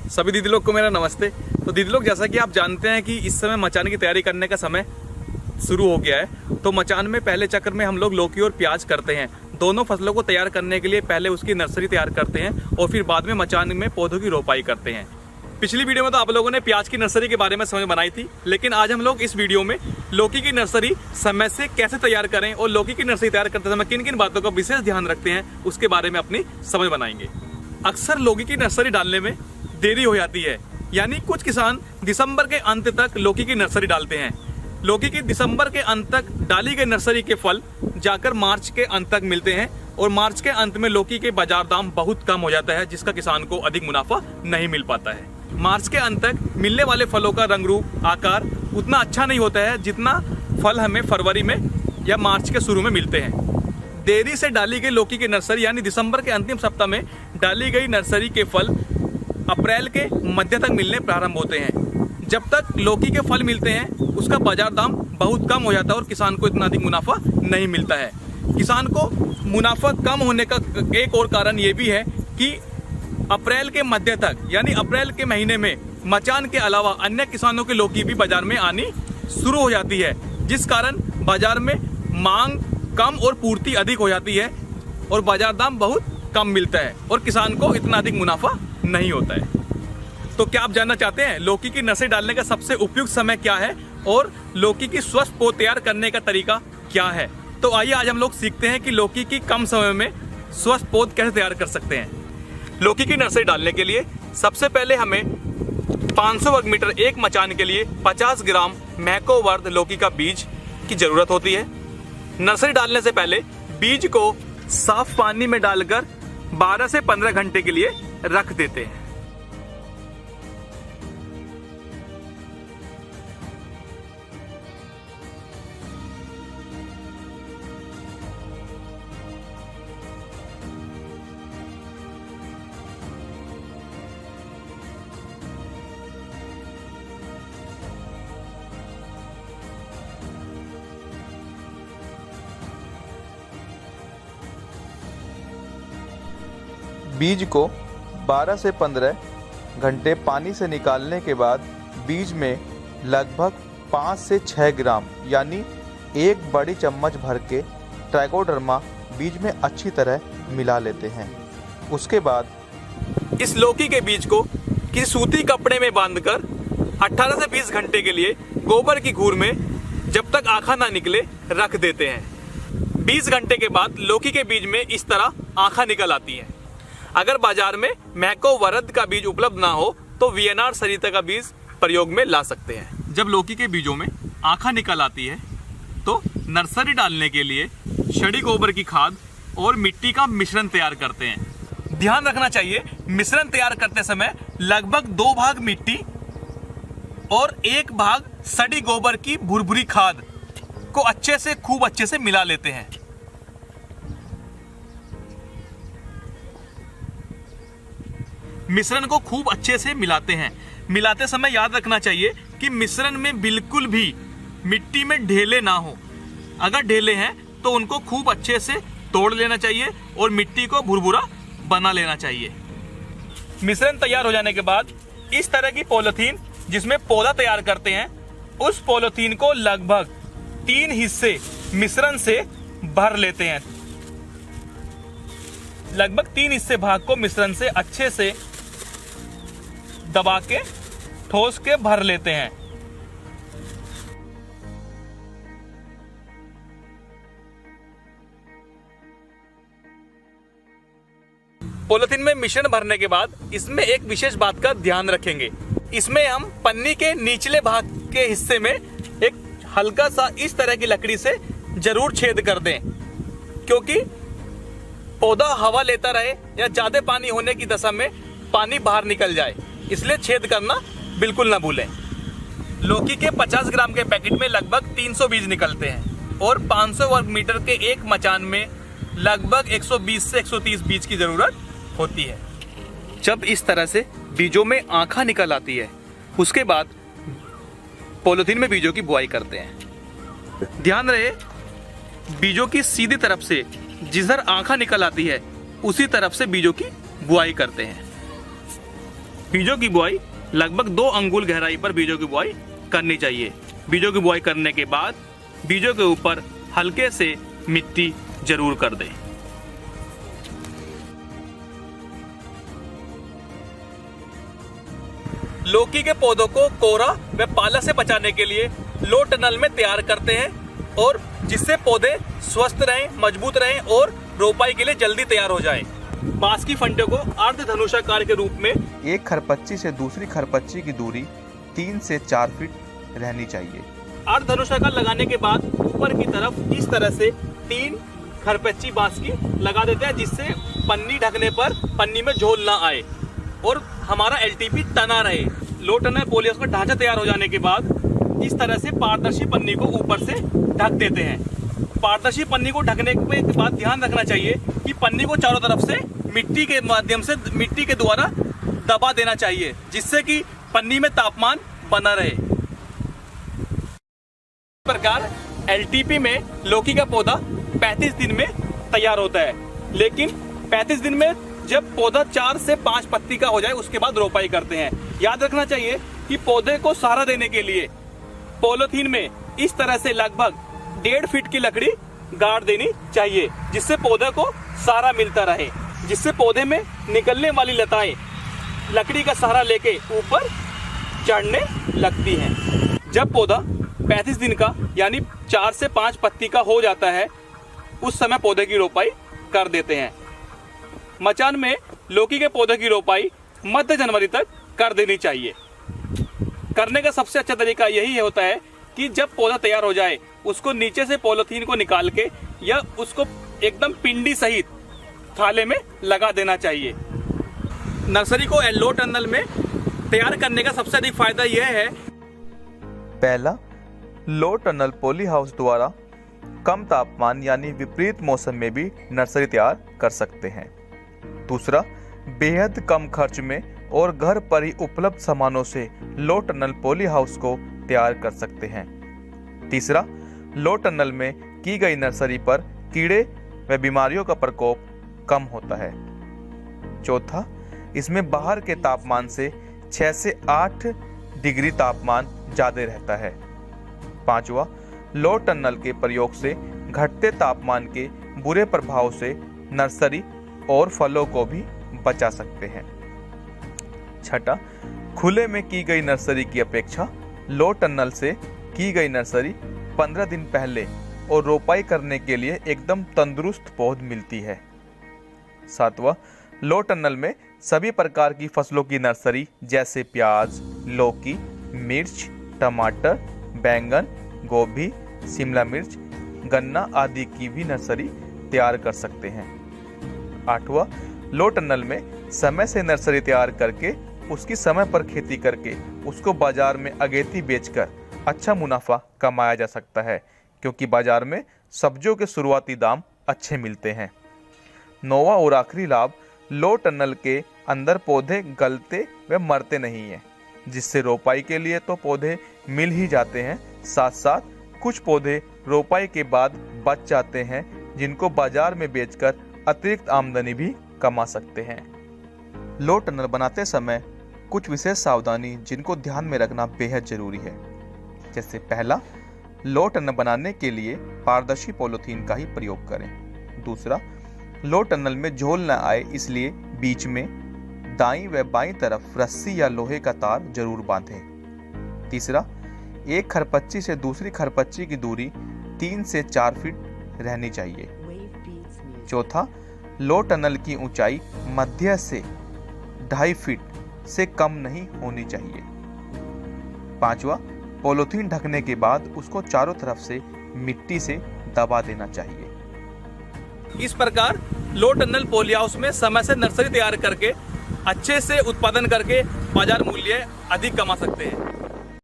सभी दीदी लोग को मेरा नमस्ते। तो दीदी लोग, जैसा कि आप जानते हैं कि इस समय मचान की तैयारी करने का समय शुरू हो गया है। तो मचान में पहले चक्र में हम लोग लौकी और प्याज करते हैं। दोनों फसलों को तैयार करने के लिए पहले उसकी नर्सरी तैयार करते हैं और फिर बाद में मचान में पौधों की रोपाई करते हैं। पिछली वीडियो में तो आप लोगों ने प्याज की नर्सरी के बारे में समझ बनाई थी, लेकिन आज हम लोग इस वीडियो में लौकी की नर्सरी समय से कैसे तैयार करें और लौकी की नर्सरी तैयार करते समय किन किन बातों का विशेष ध्यान रखते हैं उसके बारे में अपनी समझ बनाएंगे। अक्सर लौकी की नर्सरी डालने में देरी हो जाती है, यानी कुछ किसान दिसंबर के अंत तक लौकी की नर्सरी डालते हैं। लौकी की दिसंबर के अंत तक डाली गई नर्सरी के फल जाकर मार्च के अंत तक मिलते हैं और मार्च के अंत में लौकी के बाजार दाम बहुत कम हो जाता है, जिसका किसान को अधिक मुनाफा नहीं मिल पाता है। मार्च के अंत तक मिलने वाले फलों का रंग रूप आकार उतना अच्छा नहीं होता है जितना फल हमें फरवरी में या मार्च के शुरू में मिलते हैं। देरी से डाली गई लौकी की नर्सरी यानी दिसंबर के अंतिम सप्ताह में डाली गई नर्सरी के फल अप्रैल के मध्य तक मिलने प्रारंभ होते हैं। जब तक लौकी के फल मिलते हैं उसका बाजार दाम बहुत कम हो जाता है और किसान को इतना अधिक मुनाफा नहीं मिलता है। किसान को मुनाफा कम होने का एक और कारण ये भी है कि अप्रैल के मध्य तक यानी अप्रैल के महीने में मचान के अलावा अन्य किसानों की लौकी भी बाजार में आनी शुरू हो जाती है, जिस कारण बाजार में मांग कम और पूर्ति अधिक हो जाती है और बाजार दाम बहुत कम मिलता है और किसान को इतना अधिक मुनाफा नहीं होता है। तो क्या आप जानना चाहते हैं लौकी की नर्सरी डालने का सबसे उपयुक्त समय क्या है और लौकी की स्वस्थ पौध तैयार करने का तरीका क्या है? तो आइए आज हम लोग सीखते हैं कि लौकी की कम समय में स्वस्थ पौध कैसे तैयार कर सकते हैं। लौकी की नर्सरी डालने के लिए सबसे पहले हमें 500 वर्ग मीटर एक मचान के लिए 50 ग्राम मैकोवर्ध लौकी का बीज की जरूरत होती है। नर्सरी डालने से पहले बीज को साफ पानी में डालकर 12 से 15 घंटे के लिए रख देते हैं। बीज को 12 से 15 घंटे पानी से निकालने के बाद बीज में लगभग 5 से 6 ग्राम यानी एक बड़ी चम्मच भर के ट्राइकोडर्मा बीज में अच्छी तरह मिला लेते हैं। उसके बाद इस लौकी के बीज को किसी सूती कपड़े में बांधकर 18 से 20 घंटे के लिए गोबर की घूर में जब तक आँखा ना निकले रख देते हैं। 20 घंटे के बाद लौकी के बीज में इस तरह आँखा निकल आती है। अगर बाजार में मैकोवर्ध का बीज उपलब्ध ना हो तो वीएनआर सरिता का बीज प्रयोग में ला सकते हैं। जब लौकी के बीजों में आँखा निकल आती है तो नर्सरी डालने के लिए छड़ी गोबर की खाद और मिट्टी का मिश्रण तैयार करते हैं। ध्यान रखना चाहिए, मिश्रण तैयार करते समय लगभग 2 भाग मिट्टी और 1 भाग सड़ी गोबर की भुरभुरी खाद को खूब अच्छे से मिला लेते हैं। मिश्रण को खूब अच्छे से मिलाते हैं। मिलाते समय याद रखना चाहिए कि मिश्रण में बिल्कुल भी मिट्टी में ढेले ना हो। अगर ढेले हैं तो उनको खूब अच्छे से तोड़ लेना चाहिए और मिट्टी को भुरभुरा बना लेना चाहिए। मिश्रण तैयार हो जाने के बाद इस तरह की पॉलीथीन जिसमें पौधा तैयार करते हैं, उस पॉलीथीन को लगभग 3 हिस्से मिश्रण से भर लेते हैं। लगभग 3 हिस्से भाग को मिश्रण से अच्छे से दबा के ठोस के भर लेते हैं। पॉलीथीन में मिश्रण भरने के बाद इसमें एक विशेष बात का ध्यान रखेंगे। इसमें हम पन्नी के निचले भाग के हिस्से में एक हल्का सा इस तरह की लकड़ी से जरूर छेद कर दें, क्योंकि पौधा हवा लेता रहे या ज्यादा पानी होने की दशा में पानी बाहर निकल जाए, इसलिए छेद करना बिल्कुल ना भूलें। लौकी के 50 ग्राम के पैकेट में लगभग 300 बीज निकलते हैं और 500 वर्ग मीटर के एक मचान में लगभग 120 से 130 बीज की जरूरत होती है। जब इस तरह से बीजों में आँखा निकल आती है, उसके बाद पॉलीथीन में बीजों की बुआई करते हैं। ध्यान रहे, बीजों की सीधी तरफ से जिधर आँखा निकल आती है उसी तरफ से बीजों की बुआई करते हैं। बीजों की बुआई लगभग 2 अंगुल गहराई पर बीजों की बुआई करनी चाहिए। बीजों की बुआई करने के बाद बीजों के ऊपर हल्के से मिट्टी जरूर कर दें। लौकी के पौधों को कोहरा व पाला से बचाने के लिए लो टनल में तैयार करते हैं और जिससे पौधे स्वस्थ रहें, मजबूत रहें और रोपाई के लिए जल्दी तैयार हो जाएं। बांस की फंटियों को अर्धधनुषाकार के रूप में एक खरपच्ची से दूसरी खरपच्ची की दूरी 3 से 4 फीट रहनी चाहिए। अर्धधनुषाकार लगाने के बाद ऊपर की तरफ इस तरह से 3 खरपच्ची बांस की लगा देते हैं, जिससे पन्नी ढकने पर पन्नी में झोल ना आए और हमारा एलटीपी तना रहे। लो टनल पॉली हाउस का ढांचा तैयार हो जाने के बाद इस तरह से पारदर्शी पन्नी को ऊपर से ढक देते हैं। पारदर्शी पन्नी को ढकने के बाद ध्यान रखना चाहिए कि पन्नी को चारों तरफ से मिट्टी के माध्यम से मिट्टी के द्वारा दबा देना चाहिए, जिससे कि पन्नी में तापमान बना रहे। इस प्रकार एलटीपी में लौकी का पौधा 35 दिन में तैयार होता है, लेकिन 35 दिन में जब पौधा 4 से 5 पत्ती का हो जाए उसके बाद रोपाई करते हैं। याद रखना चाहिए कि पौधे को सहारा देने के लिए पॉलीथीन में इस तरह से लगभग 1.5 फीट की लकड़ी गाड़ देनी चाहिए, जिससे पौधे को सहारा मिलता रहे, जिससे पौधे में निकलने वाली लताएं लकड़ी का सहारा लेके ऊपर चढ़ने लगती हैं। जब पौधा 35 दिन का यानी 4 से 5 पत्ती का हो जाता है, उस समय पौधे की रोपाई कर देते हैं। मचान में लौकी के पौधे की रोपाई मध्य जनवरी तक कर देनी चाहिए। करने का सबसे अच्छा तरीका यही होता है कि जब पौधा तैयार हो जाए उसको नीचे से पॉलीथीन को निकाल के या उसको एकदम पिंडी सहित थाले में लगा देना चाहिए। नर्सरी को लो टनल में तैयार करने का सबसे अधिक फायदा यह है, पहला, लो टनल पॉली हाउस द्वारा कम तापमान यानी विपरीत मौसम में भी नर्सरी तैयार कर सकते हैं। दूसरा, बेहद कम खर्च में और घर पर ही उपलब्ध सामानों से लो टनल पॉली हाउस को तैयार कर सकते हैं। तीसरा, लो टनल में की गई नर्सरी पर कीड़े व बीमारियों का प्रकोप कम होता है। चौथा, इसमें बाहर के तापमान से 6 से 8 डिग्री तापमान ज्यादा रहता है। पांचवा, लो टनल के प्रयोग से घटते तापमान के बुरे प्रभाव से नर्सरी और फलों को भी बचा सकते हैं। छठा, खुले में की गई नर्सरी की अपेक्षा लो टनल से की गई नर्सरी 15 दिन पहले और रोपाई करने के लिए एकदम तंदुरुस्त पौध मिलती है। सातवां, लो टनल में सभी प्रकार की फसलों की नर्सरी जैसे प्याज, लौकी, मिर्च, टमाटर, बैंगन, गोभी, शिमला मिर्च, गन्ना आदि की भी नर्सरी तैयार कर सकते हैं। आठवां, लो टनल में समय से नर्सरी तैयार करके उसकी समय पर खेती करके उसको बाजार में अगेती बेचकर अच्छा मुनाफा कमाया जा सकता है, क्योंकि बाजार में सब्जियों के शुरुआती दाम अच्छे मिलते हैं। नौवां और आखिरी लाभ, लो टनल के अंदर पौधे गलते व मरते नहीं हैं, जिससे रोपाई के लिए तो पौधे मिल ही जाते हैं, साथ साथ कुछ पौधे रोपाई के बाद बच जाते हैं, जिनको बाजार में बेचकर अतिरिक्त आमदनी भी कमा सकते हैं। लो टनल बनाते समय कुछ विशेष सावधानी जिनको ध्यान में रखना बेहद जरूरी है। जैसे पहला, लो टनल बनाने के लिए पारदर्शी पॉलीथीन का ही प्रयोग करें। दूसरा, लो टनल में झोल न आए इसलिए बीच में दाईं व बाईं तरफ रस्सी या लोहे का तार जरूर बांधें। तीसरा, एक खरपच्ची से दूसरी खरपच्ची की दूरी 3 से 4 फीट रहनी चाहिए। चौथा, लो टनल की ऊंचाई मध्य से 2.5 फीट से कम नहीं होनी चाहिए। पांचवा, पॉलीथीन ढकने के बाद उसको चारों तरफ से मिट्टी से दबा देना चाहिए। इस प्रकार लो टनल पॉली हाउस में समय से नर्सरी तैयार करके अच्छे से उत्पादन करके बाजार मूल्य अधिक कमा सकते हैं।